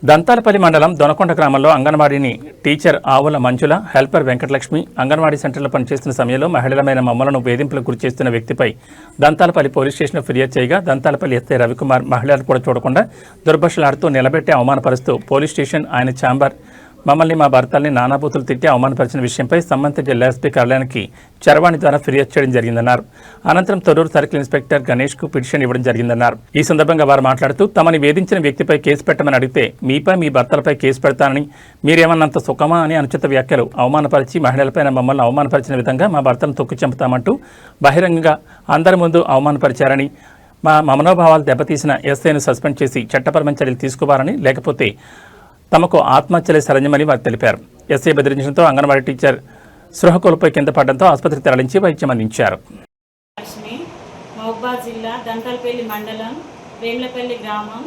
దంతాలపల్లి మండలం దొనకొండ గ్రామంలో అంగన్వాడీని టీచర్ ఆవుల మంజుల, హెల్పర్ వెంకటలక్ష్మి అంగన్వాడీ సెంటర్లో పనిచేస్తున్న సమయంలో మహిళలమైన మమ్మలను వేధింపులకు గురిచేస్తున్న వ్యక్తిపై దంతాలపల్లి పోలీస్ స్టేషన్లో ఫిర్యాదు చేయగా దంతాలపల్లి ఎస్ఐ రవికుమార్ మహిళలు కూడా చూడకుండా దుర్భాషలాడుతూ నిలబెట్టి అవమానపరుస్తూ పోలీస్ స్టేషన్ ఆయన ఛాంబర్ మమ్మల్ని మా భర్తల్ని నానాబూతులు తిట్టి అవమానపరిచిన విషయంపై సంబంధిత జిల్లా ఎస్పీ కార్యాలయానికి చరవాణి ద్వారా ఫిర్యాదు చేయడం జరిగిందన్నారు. అనంతరం తొర్రూరు సర్కిల్ ఇన్స్పెక్టర్ గణేష్కు పిటిషన్ ఇవ్వడం జరిగిందన్నారు. ఈ సందర్భంగా వారు మాట్లాడుతూ తమని వేధించిన వ్యక్తిపై కేసు పెట్టమని అడిగితే మీపై మీ భర్తలపై కేసు పెడతానని, మీరేమన్నంత సుఖమా అని అనుచిత వ్యాఖ్యలు అవమానపరిచి మహిళలపైన మమ్మల్ని అవమానపరిచిన విధంగా మా భర్తను తొక్కి చంపుతామంటూ బహిరంగంగా అందరి ముందు అవమానపరిచారని, మా మనోభావాలు దెబ్బతీసిన ఎస్ఐను సస్పెండ్ చేసి చట్టపరమైన చర్యలు తీసుకోవాలని, లేకపోతే తమకు ఆత్మహత్యలే సరంజమని వారు తెలిపారు. ఎస్ఐ బెదిరించడంతో అంగన్వాడీ టీచర్ స్పృహ కోల్పోయి కింద పడడంతో ఆసుపత్రికి తరలించి వైద్యం అందించారు. మహబూబాద్ జిల్లా దంతాలపల్లి మండలం వేములపల్లి గ్రామం.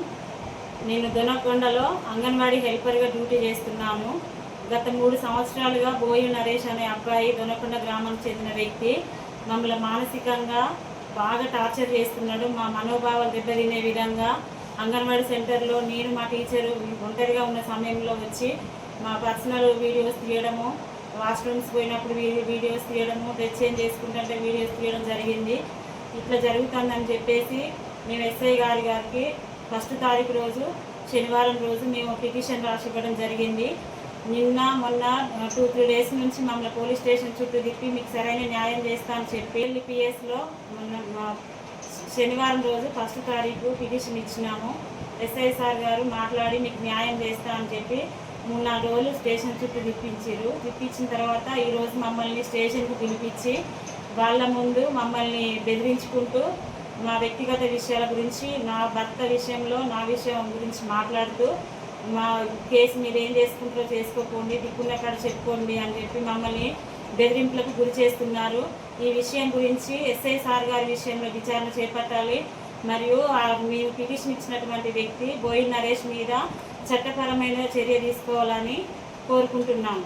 నేను దొనకొండలో అంగన్వాడీ హెల్పర్గా డ్యూటీ చేస్తున్నాను. గత 3 సంవత్సరాలుగా బోయి నరేష్ అనే అబ్బాయి దొనకొండ గ్రామానికి చెందిన వ్యక్తి మమ్మల్ని మానసికంగా బాగా టార్చర్ చేస్తున్నాడు. మా మనోభావాలు దెబ్బతినే విధంగా అంగన్వాడీ సెంటర్లో నేను మా టీచరు ఒంటరిగా ఉన్న సమయంలో వచ్చి మా పర్సనల్ వీడియోస్ తీయడము, వాష్రూమ్స్ పోయినప్పుడు వీడియోస్ తీయడము, డ్రెస్ చేంజ్ చేసుకుంటుంటే వీడియోస్ తీయడం జరిగింది. ఇట్లా జరుగుతుందని చెప్పేసి మేము ఎస్ఐ గారికి 1 తారీఖు రోజు శనివారం రోజు మేము పిటిషన్ రాసి ఇవ్వడం జరిగింది. నిన్న మొన్న 2-3 డేస్ నుంచి మమ్మల్ని పోలీస్ స్టేషన్ చుట్టూ తిప్పి మీకు సరైన న్యాయం చేస్తా అని చెప్పి పిఎస్లో శనివారం రోజు 1 తారీఖు పిటిషన్ ఇచ్చినాము. ఎస్ఐ సార్ గారు మాట్లాడి మీకు న్యాయం చేస్తా అని చెప్పి 3-4 రోజులు స్టేషన్ చుట్టూ తిప్పించిన తర్వాత ఈరోజు మమ్మల్ని స్టేషన్కి పిలిపించి వాళ్ళ ముందు మమ్మల్ని బెదిరించుకుంటూ మా వ్యక్తిగత విషయాల గురించి, నా భర్త విషయంలో నా విషయం గురించి మాట్లాడుతూ మా కేసు మీరు ఏం చేసుకుంటారో చేసుకోకండి, దిక్కున్న కాడ చెప్పుకోండి అని చెప్పి మమ్మల్ని బెదిరింపులకు గురి చేస్తున్నారు. ఈ విషయం గురించి ఎస్ఐ సార్ గారి విషయంలో విచారణ చేపట్టాలి. మరియు మేము పిటిషన్ ఇచ్చినటువంటి వ్యక్తి బోయి నరేష్ మీద చట్టపరమైన చర్య తీసుకోవాలని కోరుకుంటున్నాము.